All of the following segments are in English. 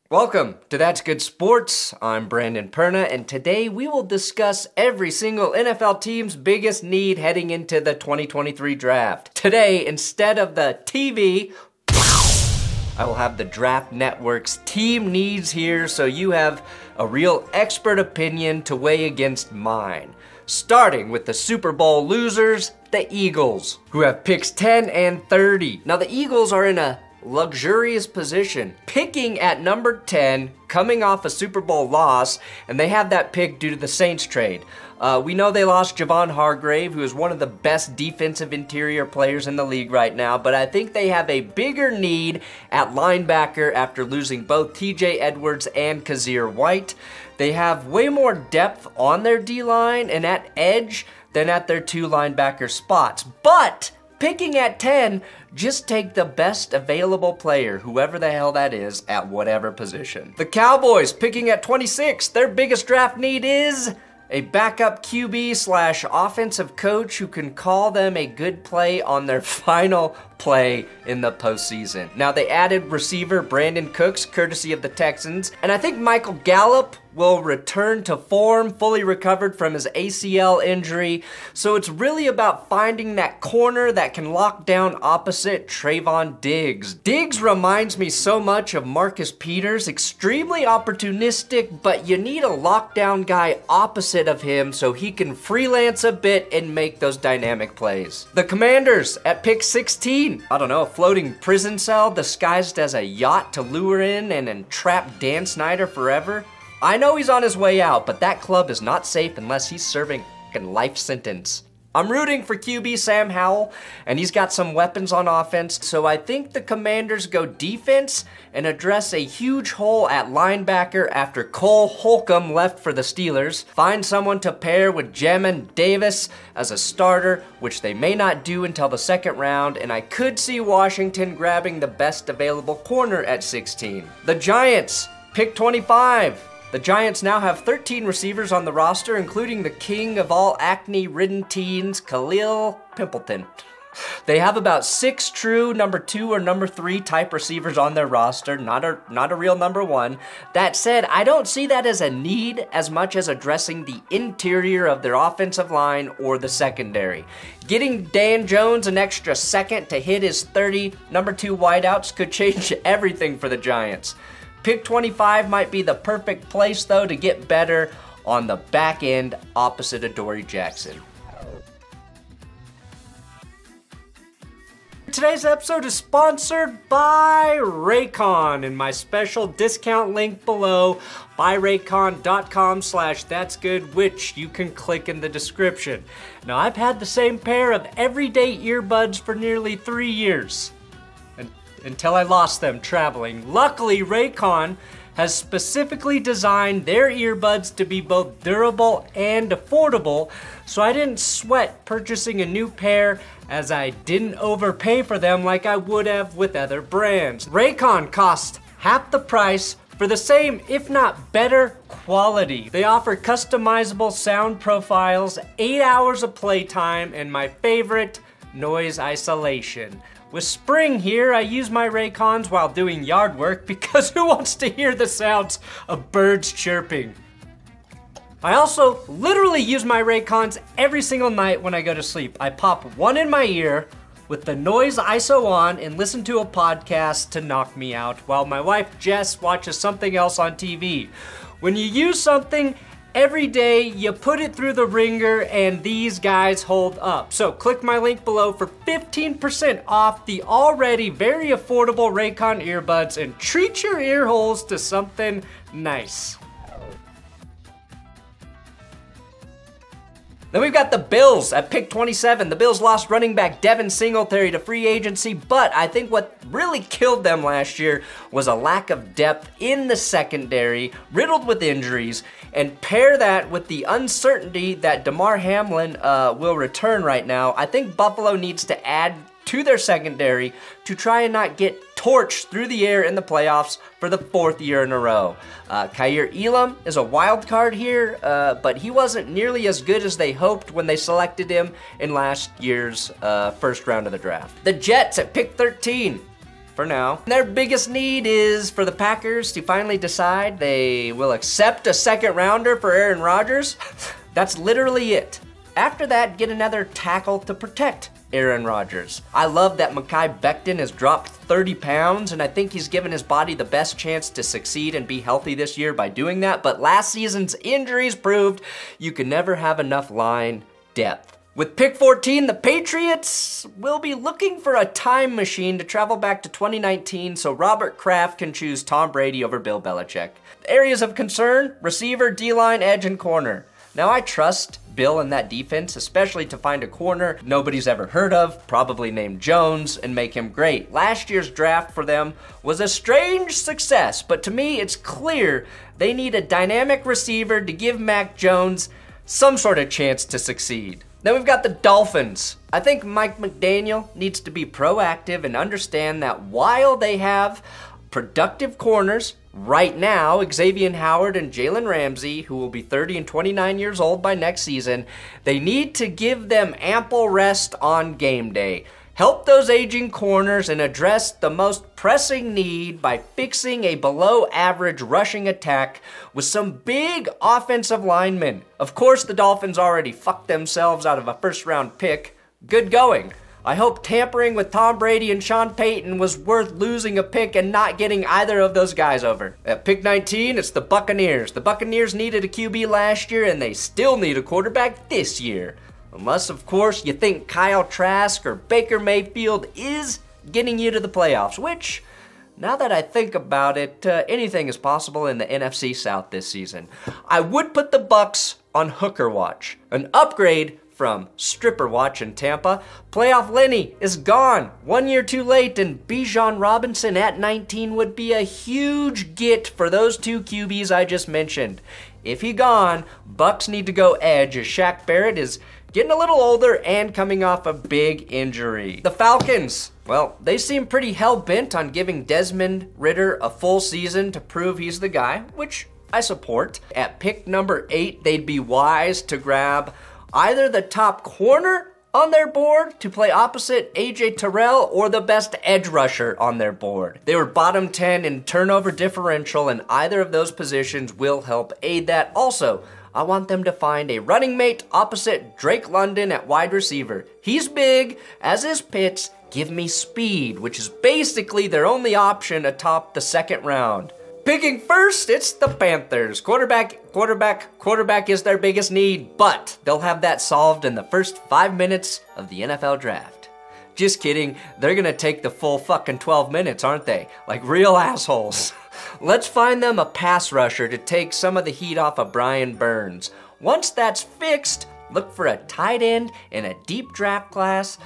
Welcome to That's Good Sports. I'm Brandon Perna, and today we will discuss every single NFL team's biggest need heading into the 2023 draft. Today, instead of the TV, I will have the Draft Network's team needs here so you have a real expert opinion to weigh against mine. Starting with the Super Bowl losers, the Eagles, who have picks 10 and 30. Now the Eagles are in a luxurious position, picking at number 10, coming off a Super Bowl loss, and they have that pick due to the Saints trade. We know they lost Javon Hargrave, who is one of the best defensive interior players in the league right now, but I think they have a bigger need at linebacker after losing both TJ Edwards and Kazir White. They have way more depth on their D-line and at edge than at their two linebacker spots, but picking at 10, just take the best available player, whoever the hell that is, at whatever position. The Cowboys picking at 26, their biggest draft need is a backup QB slash offensive coach who can call them a good play on their final play in the postseason. Now they added receiver Brandon Cooks, courtesy of the Texans, and I think Michael Gallup will return to form, fully recovered from his ACL injury. So it's really about finding that corner that can lock down opposite Trayvon Diggs. Diggs reminds me so much of Marcus Peters, extremely opportunistic, but you need a lockdown guy opposite of him so he can freelance a bit and make those dynamic plays. The Commanders at pick 16. I don't know, a floating prison cell disguised as a yacht to lure in and entrap Dan Snyder forever? I know he's on his way out, but that club is not safe unless he's serving a life sentence. I'm rooting for QB Sam Howell, and he's got some weapons on offense, so I think the Commanders go defense and address a huge hole at linebacker after Cole Holcomb left for the Steelers. Find someone to pair with Jamin Davis as a starter, which they may not do until the second round, and I could see Washington grabbing the best available corner at 16. The Giants, pick 25. The Giants now have 13 receivers on the roster, including the king of all acne-ridden teens, Khalil Pimpleton. They have about 6 true number 2 or number 3 type receivers on their roster, not a real number 1. That said, I don't see that as a need as much as addressing the interior of their offensive line or the secondary. Getting Dan Jones an extra second to hit his 30 number 2 wideouts could change everything for the Giants. Pick 25 might be the perfect place, though, to get better on the back end opposite of Dory Jackson. Today's episode is sponsored by Raycon, and my special discount link below, buyraycon.com/thatsgood, which you can click in the description. Now, I've had the same pair of everyday earbuds for nearly 3 years. Until I lost them traveling. Luckily, Raycon has specifically designed their earbuds to be both durable and affordable, so I didn't sweat purchasing a new pair as I didn't overpay for them like I would have with other brands. Raycon costs half the price for the same, if not better, quality. They offer customizable sound profiles, 8 hours of playtime, and my favorite, noise isolation. With spring here, I use my Raycons while doing yard work because who wants to hear the sounds of birds chirping? I also literally use my Raycons every single night when I go to sleep. I pop one in my ear with the noise ISO on and listen to a podcast to knock me out while my wife Jess watches something else on TV. When you use something every day, you put it through the ringer, and these guys hold up. So click my link below for 15% off the already very affordable Raycon earbuds and treat your ear holes to something nice. Then we've got the Bills at pick 27. The Bills lost running back Devin Singletary to free agency, but I think what really killed them last year was a lack of depth in the secondary, riddled with injuries, and pair that with the uncertainty that Damar Hamlin will return right now. I think Buffalo needs to add to their secondary to try and not get torched through the air in the playoffs for the 4th year in a row. Kaiir Elam is a wild card here, but he wasn't nearly as good as they hoped when they selected him in last year's first round of the draft. The Jets at pick 13. for now. Their biggest need is for the Packers to finally decide they will accept a second rounder for Aaron Rodgers. That's literally it. After that, get another tackle to protect Aaron Rodgers. I love that Mekhi Becton has dropped 30 pounds, and I think he's given his body the best chance to succeed and be healthy this year by doing that, but last season's injuries proved you can never have enough line depth. With pick 14, the Patriots will be looking for a time machine to travel back to 2019 so Robert Kraft can choose Tom Brady over Bill Belichick. Areas of concern: receiver, D-line, edge, and corner. Now, I trust Bill in that defense, especially to find a corner nobody's ever heard of, probably named Jones, and make him great. Last year's draft for them was a strange success, but to me, it's clear they need a dynamic receiver to give Mac Jones some sort of chance to succeed. Then we've got the Dolphins. I think Mike McDaniel needs to be proactive and understand that while they have productive corners right now, Xavier Howard and Jalen Ramsey, who will be 30 and 29 years old by next season, they need to give them ample rest on game day. Help those aging corners and address the most pressing need by fixing a below-average rushing attack with some big offensive linemen. Of course, the Dolphins already fucked themselves out of a first-round pick. Good going. I hope tampering with Tom Brady and Sean Payton was worth losing a pick and not getting either of those guys over. At pick 19, it's the Buccaneers. The Buccaneers needed a QB last year, and they still need a quarterback this year. Unless, of course, you think Kyle Trask or Baker Mayfield is getting you to the playoffs, which, now that I think about it, anything is possible in the NFC South this season. I would put the Bucs on Hooker Watch, an upgrade from Stripper Watch in Tampa. Playoff Lenny is gone 1 year too late, and Bijan Robinson at 19 would be a huge get for those two QBs I just mentioned. If he gone, Bucs need to go edge as Shaq Barrett is getting a little older and coming off a big injury. The Falcons, well, they seem pretty hell-bent on giving Desmond Ridder a full season to prove he's the guy, which I support. At pick number 8, they'd be wise to grab either the top corner on their board to play opposite AJ Terrell or the best edge rusher on their board. They were bottom 10 in turnover differential, and either of those positions will help aid that. Also, I want them to find a running mate opposite Drake London at wide receiver. He's big, as is Pitts. Give me speed, which is basically their only option atop the second round. Picking first, it's the Panthers. Quarterback is their biggest need, but they'll have that solved in the first 5 minutes of the NFL draft. Just kidding, they're gonna take the full fucking 12 minutes, aren't they? Like real assholes. Let's find them a pass rusher to take some of the heat off of Brian Burns. Once that's fixed, look for a tight end in a deep draft class.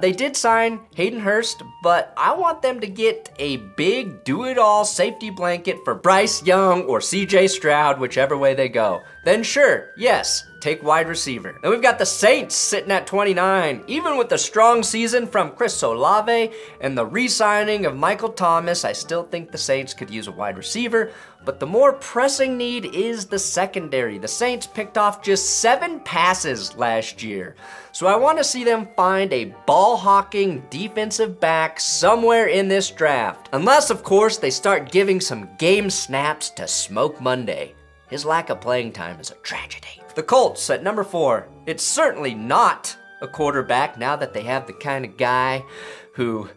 They did sign Hayden Hurst, but I want them to get a big do-it-all safety blanket for Bryce Young or CJ Stroud, whichever way they go. Then sure, yes, take wide receiver. Then we've got the Saints sitting at 29. Even with the strong season from Chris Olave and the re-signing of Michael Thomas, I still think the Saints could use a wide receiver. But the more pressing need is the secondary. The Saints picked off just 7 passes last year. So I want to see them find a ball-hawking defensive back somewhere in this draft. Unless, of course, they start giving some game snaps to Smoke Monday. His lack of playing time is a tragedy. The Colts at number 4. It's certainly not a quarterback now that they have the kind of guy who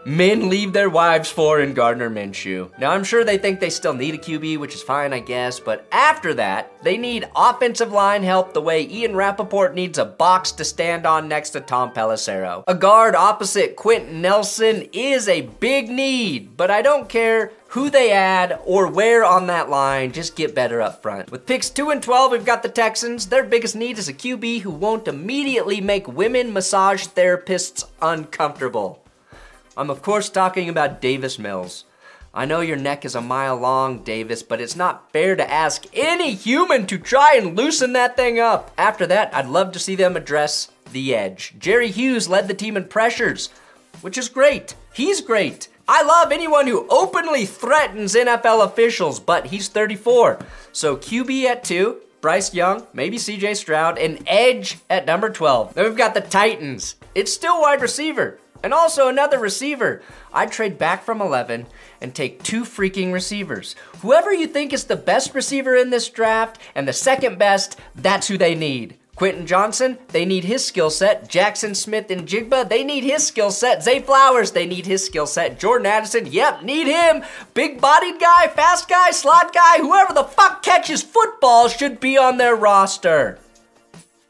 men leave their wives for in Gardner Minshew. Now, I'm sure they think they still need a QB, which is fine, I guess, but after that, they need offensive line help the way Ian Rappaport needs a box to stand on next to Tom Pelissero. A guard opposite Quentin Nelson is a big need, but I don't care who they add or where on that line, just get better up front. With picks 2 and 12, we've got the Texans. Their biggest need is a QB who won't immediately make women massage therapists uncomfortable. I'm of course talking about Davis Mills. I know your neck is a mile long, Davis, but it's not fair to ask any human to try and loosen that thing up. After that, I'd love to see them address the edge. Jerry Hughes led the team in pressures, which is great. He's great. I love anyone who openly threatens NFL officials, but he's 34. So QB at 2, Bryce Young, maybe CJ Stroud, and edge at number 12. Then we've got the Titans. It's still wide receiver. And also another receiver. I'd trade back from 11 and take 2 freaking receivers. Whoever you think is the best receiver in this draft and the second best, that's who they need. Quentin Johnson, they need his skill set. Jackson Smith and Jigba, they need his skill set. Zay Flowers, they need his skill set. Jordan Addison, yep, need him. Big-bodied guy, fast guy, slot guy, whoever the fuck catches football should be on their roster.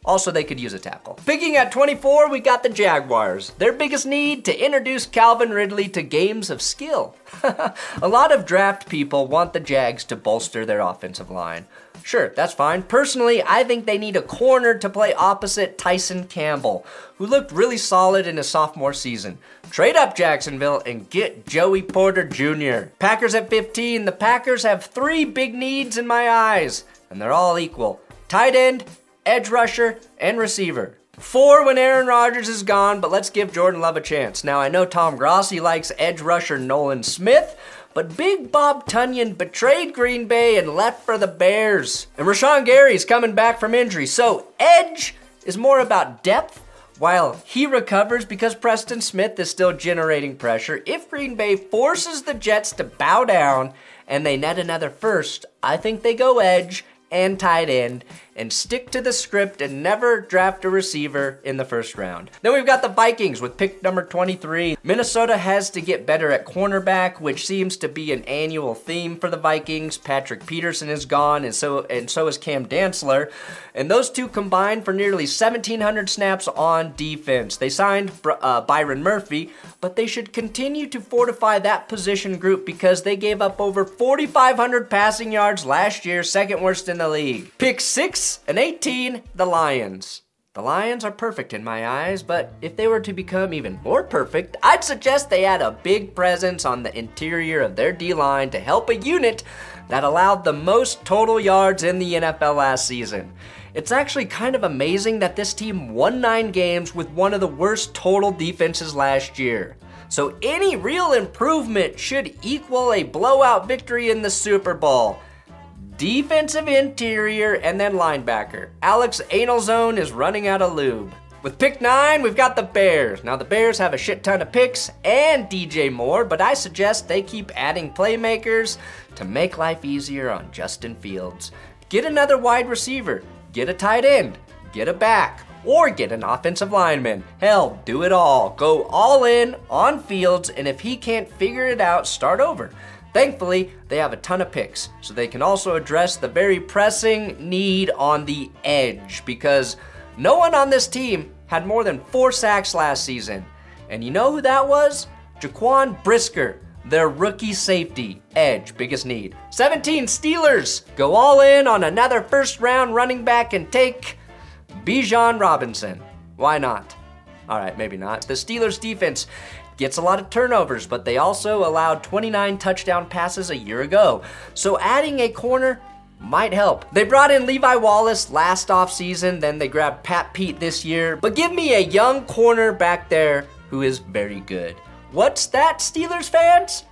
Also, they could use a tackle. Picking at 24, we got the Jaguars. Their biggest need, to introduce Calvin Ridley to games of skill. A lot of draft people want the Jags to bolster their offensive line. Sure, that's fine. Personally, I think they need a corner to play opposite Tyson Campbell, who looked really solid in his sophomore season. Trade up Jacksonville and get Joey Porter Jr. Packers at 15. The Packers have 3 big needs in my eyes, and they're all equal. Tight end, edge rusher, and receiver. 4 when Aaron Rodgers is gone, but let's give Jordan Love a chance. Now, I know Tom Grossi likes edge rusher Nolan Smith, but Big Bob Tunyon betrayed Green Bay and left for the Bears. And Rashawn Gary's coming back from injury, so edge is more about depth, while he recovers because Preston Smith is still generating pressure. If Green Bay forces the Jets to bow down and they net another first, I think they go edge and tight end and stick to the script and never draft a receiver in the first round. Then we've got the Vikings with pick number 23. Minnesota has to get better at cornerback, which seems to be an annual theme for the Vikings. Patrick Peterson is gone, and so is Cam Dantzler. And those two combined for nearly 1,700 snaps on defense. They signed Byron Murphy, but they should continue to fortify that position group because they gave up over 4,500 passing yards last year, second worst in the league. Pick 6 and 18, the Lions. The Lions are perfect in my eyes, but if they were to become even more perfect, I'd suggest they add a big presence on the interior of their D-line to help a unit that allowed the most total yards in the NFL last season. It's actually kind of amazing that this team won 9 games with one of the worst total defenses last year. So any real improvement should equal a blowout victory in the Super Bowl. Defensive interior and then linebacker. Alex Anelzone is running out of lube. With pick 9, we've got the Bears. Now the Bears have a shit ton of picks and DJ Moore, but I suggest they keep adding playmakers to make life easier on Justin Fields. Get another wide receiver, get a tight end, get a back, or get an offensive lineman. Hell, do it all. Go all in on Fields, and if he can't figure it out, start over. Thankfully, they have a ton of picks, so they can also address the very pressing need on the edge, because no one on this team had more than 4 sacks last season. And you know who that was? Jaquan Brisker, their rookie safety. Edge, biggest need. 17, Steelers. Go all in on another first-round running back and take Bijan Robinson. Why not? All right, maybe not. The Steelers defense gets a lot of turnovers, but they also allowed 29 touchdown passes a year ago. So adding a corner might help. They brought in Levi Wallace last offseason, then they grabbed Pat Pete this year. But give me a young corner back there who is very good. What's that, Steelers fans?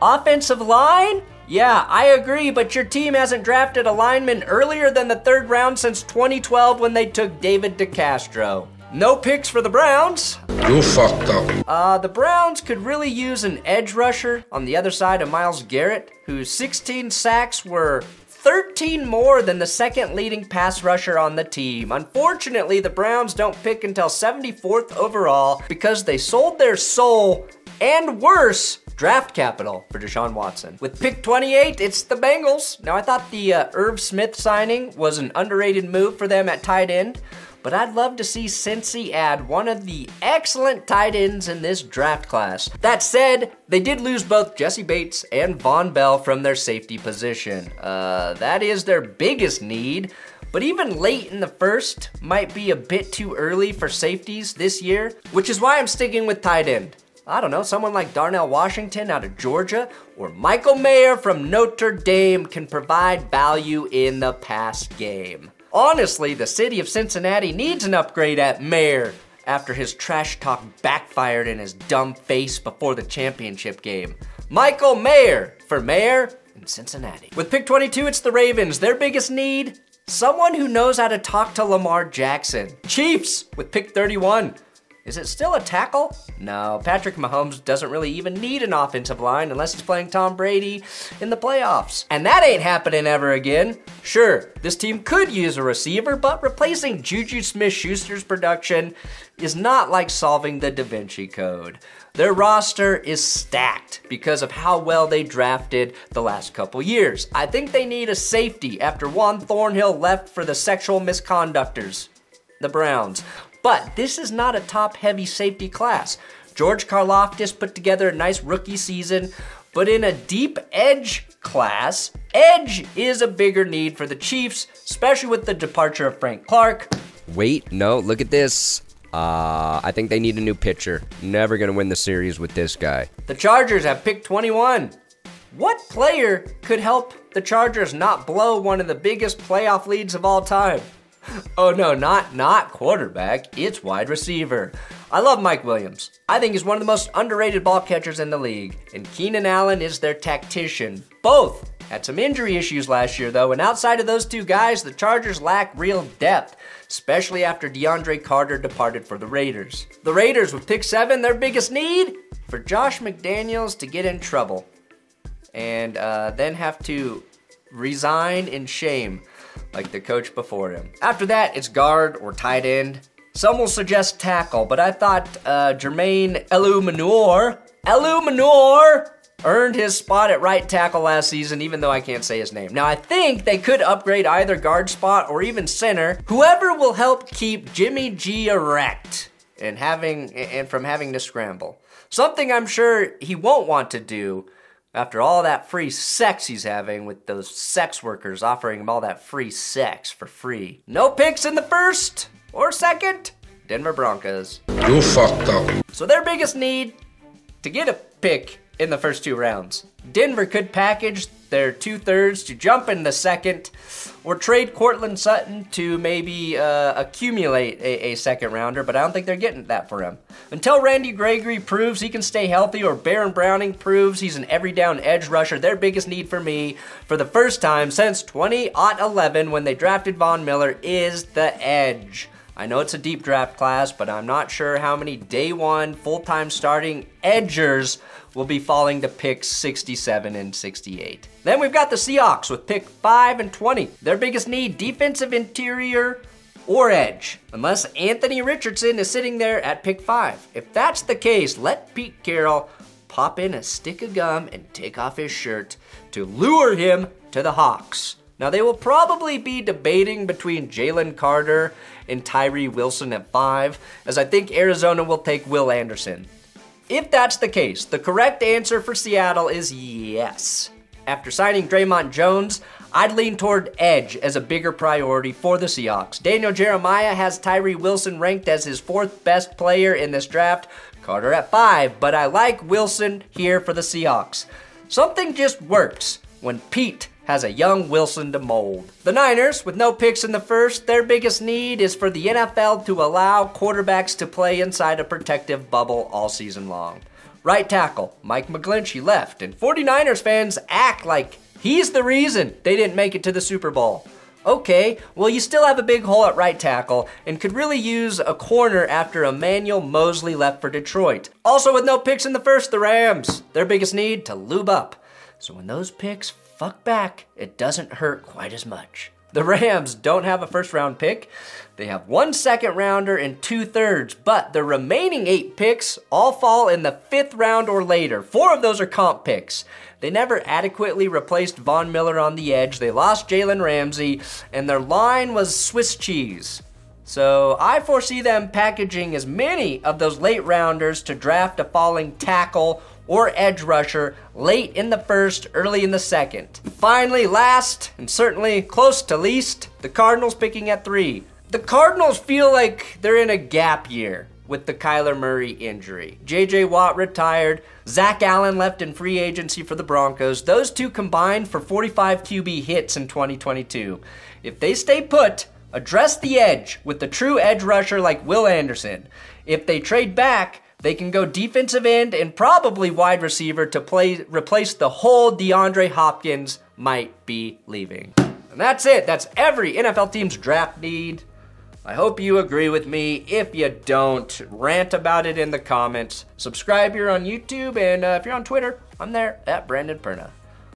Offensive line? Yeah, I agree, but your team hasn't drafted a lineman earlier than the 3rd round since 2012 when they took David DeCastro. No picks for the Browns. You fucked up. The Browns could really use an edge rusher on the other side of Myles Garrett, whose 16 sacks were 13 more than the second leading pass rusher on the team. Unfortunately, the Browns don't pick until 74th overall because they sold their soul and worse, draft capital for Deshaun Watson. With pick 28, it's the Bengals. Now, I thought the Irv Smith signing was an underrated move for them at tight end, but I'd love to see Cincy add one of the excellent tight ends in this draft class. That said, they did lose both Jesse Bates and Von Bell from their safety position. That is their biggest need, but even late in the first might be a bit too early for safeties this year, which is why I'm sticking with tight end. I don't know, someone like Darnell Washington out of Georgia or Michael Mayer from Notre Dame can provide value in the pass game. Honestly, the city of Cincinnati needs an upgrade at Mayer after his trash talk backfired in his dumb face before the championship game. Michael Mayer for mayor in Cincinnati. With pick 22, it's the Ravens. Their biggest need? Someone who knows how to talk to Lamar Jackson. Chiefs with pick 31. Is it still a tackle? No, Patrick Mahomes doesn't really even need an offensive line unless he's playing Tom Brady in the playoffs. And that ain't happening ever again. Sure, this team could use a receiver, but replacing Juju Smith-Schuster's production is not like solving the Da Vinci Code. Their roster is stacked because of how well they drafted the last couple years. I think they need a safety after Juan Thornhill left for the sexual misconductors, the Browns. But this is not a top-heavy safety class. George Karlaftis put together a nice rookie season, but in a deep edge class, edge is a bigger need for the Chiefs, especially with the departure of Frank Clark. Wait, no, look at this. I think they need a new pitcher. Never gonna win the series with this guy. The Chargers have picked 21. What player could help the Chargers not blow one of the biggest playoff leads of all time? Oh no, not quarterback, it's wide receiver. I love Mike Williams. I think he's one of the most underrated ball catchers in the league, and Keenan Allen is their tactician. Both had some injury issues last year though, and outside of those two guys, the Chargers lack real depth, especially after DeAndre Carter departed for the Raiders. The Raiders with pick 7, their biggest need? For Josh McDaniels to get in trouble and then have to resign in shame like the coach before him. After that, it's guard or tight end. Some will suggest tackle, but I thought Jermaine Eluemunor earned his spot at right tackle last season, even though I can't say his name. Now, I think they could upgrade either guard spot or even center. Whoever will help keep Jimmy G erect and from having to scramble. Something I'm sure he won't want to do after all that free sex he's having with those sex workers offering him all that free sex for free. No picks in the first or second. Denver Broncos. You fucked up. So their biggest need to get a pick in the first 2 rounds. Denver could package their 2/3 to jump in the second, or trade Cortland Sutton to maybe accumulate a second rounder, but I don't think they're getting that for him. Until Randy Gregory proves he can stay healthy, or Baron Browning proves he's an every down edge rusher, their biggest need for me, for the first time since 2011 when they drafted Von Miller, is the edge. I know it's a deep draft class, but I'm not sure how many day one full-time starting edgers will be falling to picks 67 and 68. Then we've got the Seahawks with pick 5 and 20. Their biggest need, defensive interior or edge, unless Anthony Richardson is sitting there at pick 5. If that's the case, let Pete Carroll pop in a stick of gum and take off his shirt to lure him to the Hawks. Now, they will probably be debating between Jalen Carter and Tyree Wilson at 5, as I think Arizona will take Will Anderson. If that's the case, the correct answer for Seattle is yes. After signing Draymond Jones, I'd lean toward edge as a bigger priority for the Seahawks. Daniel Jeremiah has Tyree Wilson ranked as his 4th best player in this draft, Carter at 5, but I like Wilson here for the Seahawks. Something just works when Pete has a young Wilson to mold. The Niners, with no picks in the first, their biggest need is for the NFL to allow quarterbacks to play inside a protective bubble all season long. Right tackle, Mike McGlinchey left, and 49ers fans act like he's the reason they didn't make it to the Super Bowl. Okay, well, you still have a big hole at right tackle and could really use a corner after Emmanuel Mosley left for Detroit. Also, with no picks in the first, the Rams, their biggest need, to lube up. So when those picks fuck back, it doesn't hurt quite as much. The Rams don't have a first-round pick. They have 1 second-rounder and 2/3, but the remaining 8 picks all fall in the 5th round or later. 4 of those are comp picks. They never adequately replaced Von Miller on the edge. They lost Jalen Ramsey, and their line was Swiss cheese. So I foresee them packaging as many of those late-rounders to draft a falling tackle or edge rusher late in the first, early in the second. Finally, last, and certainly close to least, the Cardinals picking at 3. The Cardinals feel like they're in a gap year with the Kyler Murray injury. J.J. Watt retired, Zach Allen left in free agency for the Broncos. Those two combined for 45 QB hits in 2022. If they stay put, address the edge with the true edge rusher like Will Anderson. If they trade back, they can go defensive end and probably wide receiver to replace the whole DeAndre Hopkins might be leaving. And that's it. That's every NFL team's draft need. I hope you agree with me. If you don't, rant about it in the comments. Subscribe here on YouTube, and if you're on Twitter, I'm there at Brandon Perna.